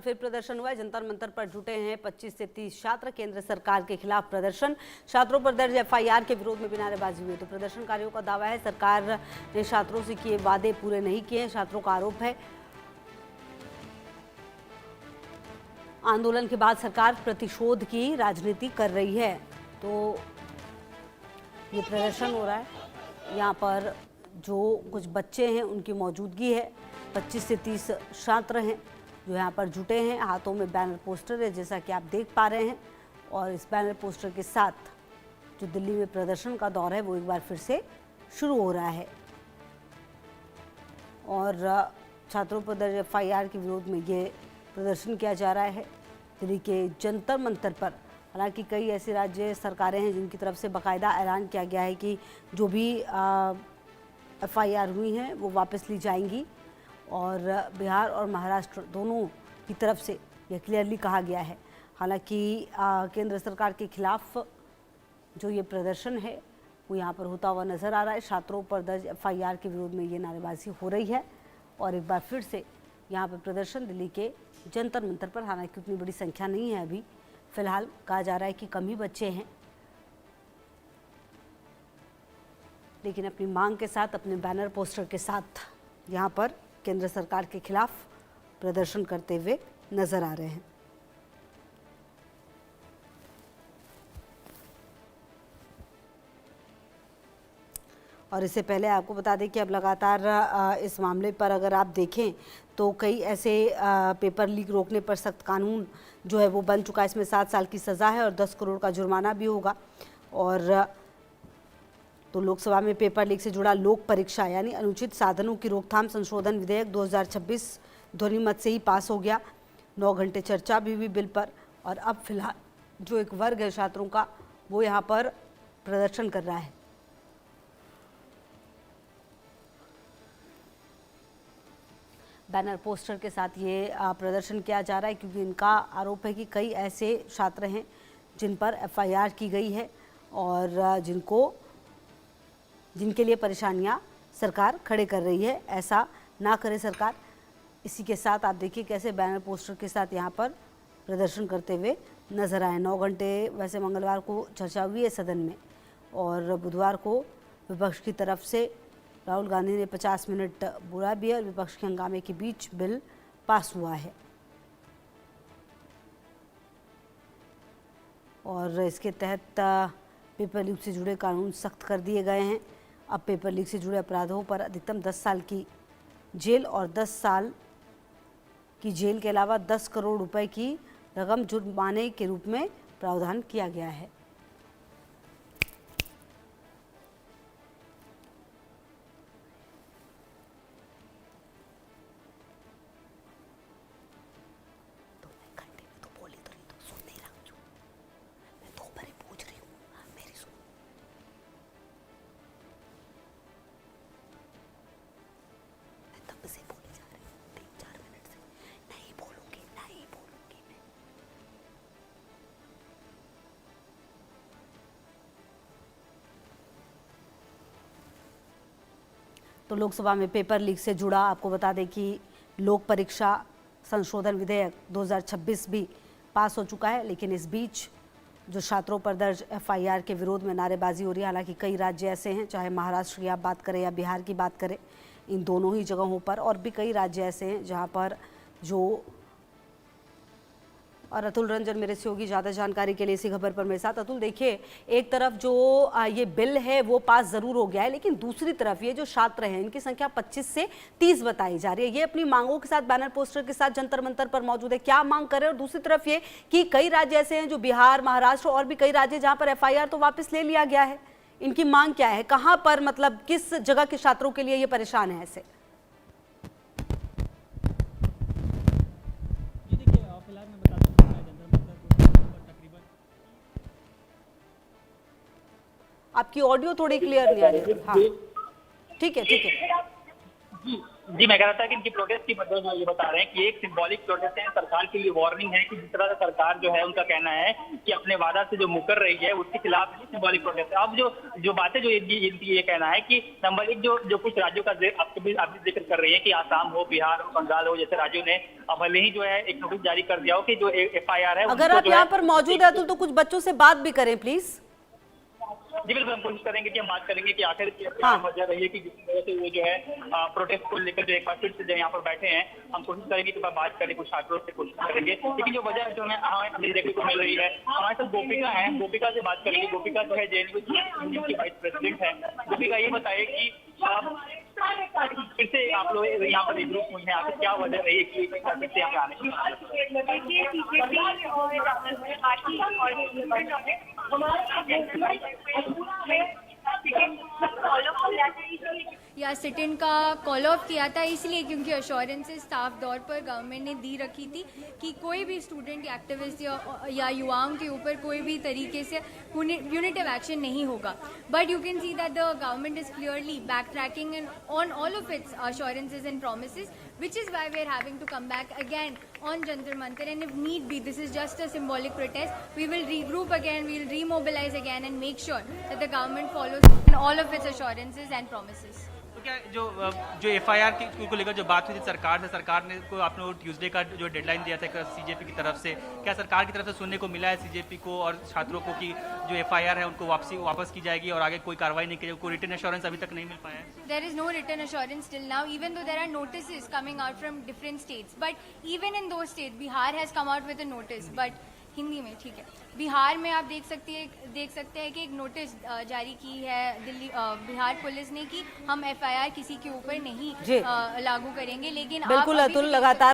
फिर प्रदर्शन हुआ है। जंतर मंतर पर जुटे हैं 25 से 30 छात्र। केंद्र सरकार के खिलाफ प्रदर्शन। छात्रों पर दर्ज एफआईआर के विरोध में भी नारेबाजी हुई। तो प्रदर्शनकारियों का दावा है सरकार ने छात्रों से किए वादे पूरे नहीं किए। छात्रों का आरोप है आंदोलन के बाद सरकार प्रतिशोध की राजनीति कर रही है। तो ये प्रदर्शन हो रहा है। यहाँ पर जो कुछ बच्चे हैं उनकी मौजूदगी है। 25 से 30 छात्र हैं जो यहाँ पर जुटे हैं। हाथों में बैनर पोस्टर है जैसा कि आप देख पा रहे हैं। और इस बैनर पोस्टर के साथ जो दिल्ली में प्रदर्शन का दौर है वो एक बार फिर से शुरू हो रहा है। और छात्रों पर दर्ज एफआईआर के विरोध में ये प्रदर्शन किया जा रहा है दिल्ली के जंतर मंतर पर। हालांकि कई ऐसी राज्य सरकारें हैं जिनकी तरफ से बाकायदा ऐलान किया गया है कि जो भी एफआईआर हुई हैं वो वापस ली जाएंगी। और बिहार और महाराष्ट्र दोनों की तरफ से यह क्लियरली कहा गया है। हालांकि केंद्र सरकार के खिलाफ जो ये प्रदर्शन है वो यहाँ पर होता हुआ नज़र आ रहा है। छात्रों पर दर्ज एफआईआर के विरोध में ये नारेबाजी हो रही है। और एक बार फिर से यहाँ पर प्रदर्शन दिल्ली के जंतर मंतर पर। हालांकि उतनी बड़ी संख्या नहीं है अभी फिलहाल। कहा जा रहा है कि कम ही बच्चे हैं, लेकिन अपनी मांग के साथ, अपने बैनर पोस्टर के साथ यहाँ पर केंद्र सरकार के खिलाफ प्रदर्शन करते हुए नजर आ रहे हैं। और इससे पहले आपको बता दें कि अब लगातार इस मामले पर अगर आप देखें तो कई ऐसे पेपर लीक रोकने पर सख्त कानून जो है वो बन चुका है। इसमें 7 साल की सज़ा है और 10 करोड़ का जुर्माना भी होगा। और तो लोकसभा में पेपर लीक से जुड़ा लोक परीक्षा यानी अनुचित साधनों की रोकथाम संशोधन विधेयक 2026 ध्वनिमत से ही पास हो गया। 9 घंटे चर्चा भी हुई बिल पर। और अब फिलहाल जो एक वर्ग है छात्रों का वो यहाँ पर प्रदर्शन कर रहा है। बैनर पोस्टर के साथ ये प्रदर्शन किया जा रहा है क्योंकि इनका आरोप है कि कई ऐसे छात्र हैं जिन पर एफआईआर की गई है और जिनके लिए परेशानियां सरकार खड़े कर रही है। ऐसा ना करे सरकार। इसी के साथ आप देखिए कैसे बैनर पोस्टर के साथ यहाँ पर प्रदर्शन करते हुए नजर आए। 9 घंटे वैसे मंगलवार को चर्चा हुई है सदन में और बुधवार को विपक्ष की तरफ से राहुल गांधी ने 50 मिनट बोला भी है और विपक्ष के हंगामे के बीच बिल पास हुआ है। और इसके तहत पेपर लीक से जुड़े कानून सख्त कर दिए गए हैं। अब पेपर लीक से जुड़े अपराधों पर अधिकतम 10 साल की जेल और 10 साल की जेल के अलावा 10 करोड़ रुपए की रकम जुर्माने के रूप में प्रावधान किया गया है। तो लोकसभा में पेपर लीक से जुड़ा आपको बता दें कि लोक परीक्षा संशोधन विधेयक 2026 भी पास हो चुका है। लेकिन इस बीच जो छात्रों पर दर्ज एफआईआर के विरोध में नारेबाजी हो रही है। हालांकि कई राज्य ऐसे हैं, चाहे महाराष्ट्र की आप बात करें या बिहार की बात करें, इन दोनों ही जगहों पर और भी कई राज्य ऐसे हैं जहां पर जो और अतुल रंजन मेरे सहयोगी ज़्यादा जानकारी के लिए इसी खबर पर मेरे साथ। अतुल, देखिए एक तरफ जो ये बिल है वो पास ज़रूर हो गया है, लेकिन दूसरी तरफ ये जो छात्र हैं इनकी संख्या 25 से 30 बताई जा रही है। ये अपनी मांगों के साथ बैनर पोस्टर के साथ जंतर मंतर पर मौजूद है। क्या मांग कर रहे हैं? और दूसरी तरफ ये कि कई राज्य ऐसे हैं जो बिहार, महाराष्ट्र और भी कई राज्य जहाँ पर एफआईआर तो वापस ले लिया गया है। इनकी मांग क्या है? कहाँ पर, मतलब किस जगह के छात्रों के लिए ये परेशान है ऐसे? आपकी ऑडियो थोड़ी क्लियर नहीं आ रही है। हाँ, ठीक है। जी, जी, मैं कह रहा था कि इनकी प्रोटेस्ट की मतलब जो ये बता रहे हैं कि एक सिंबॉलिक प्रोटेस्ट है, सरकार के लिए वार्निंग है कि जिस तरह से सरकार जो है उनका कहना है कि अपने वादा से जो मुकर रही है उसके खिलाफ ही सिंबॉलिक प्रोटेस्ट है। अब जो जो बातें जो इनकी ये कहना है कि नंबर एक जो जो कुछ राज्यों का आप भी जिक्र कर रही है कि आसाम हो, बिहार हो, बंगाल हो, जैसे राज्यों ने भले ही जो है एक नोटिस जारी कर दिया हो कि जो FIR है अगर उनको आप जो है यहाँ पर मौजूद है तो कुछ बच्चों से बात भी करें प्लीज। जी बिल्कुल, हम कोशिश करेंगे कि हम बात करेंगे कि आखिर क्या हाँ। वजह रही है कि जिस वजह से वो जो है प्रोटेस्ट को लेकर जो एक बार फिर से जो यहाँ पर बैठे हैं। हम कोशिश करेंगे कि बात करें कुछ छात्रों से, कोशिश करेंगे, लेकिन जो वजह जो हमें देखने को मिल रही है, हमारे साथ गोपिका है, गोपिका से बात करेंगे। गोपिका जो है JNU की वाइस प्रेसिडेंट है। गोपिका ये बताइए कि फिर से आप लोग यहाँ पर रिग्रुप हुई हैं, आखिर क्या वजह रही है कि फिर से यहाँ पे आने या सिट इन का कॉल ऑफ किया था, इसलिए क्योंकि अश्योरेंसेस साफ तौर पर गवर्नमेंट ने दी रखी थी कि कोई भी स्टूडेंट या एक्टिविस्ट या युवाओं के ऊपर कोई भी तरीके से यूनिटिव एक्शन नहीं होगा। But you can see that the government is clearly back tracking on all of its assurances and promises, which is why we are having to come back again on Jantar Mantar, and if need be, this is just a symbolic protest. We will regroup again, we will remobilize again and make sure that the government follows all of its assurances and promises. तो क्या जो FIR को लेकर जो बात हुई थी सरकार ने को आपने ट्यूसडे का जो डेडलाइन दिया था CJP की तरफ से, क्या सरकार की तरफ से सुनने को मिला है CJP को और छात्रों को कि जो FIR है उनको वापस की जाएगी और आगे कोई कार्रवाई नहीं की जाएगी? कोई रिटन एश्योरेंस अभी तक नहीं मिल पाया है? There is no written assurance till now, even though there are notices coming out from different states. But even in those states, Bihar has come out with a notice, but Hindi में, ठीक है। बिहार में आप देख सकते हैं कि एक नोटिस जारी की है बिहार पुलिस ने कि हम FIR किसी के ऊपर नहीं लागू करेंगे, लेकिन बिल्कुल अतुल, लगातार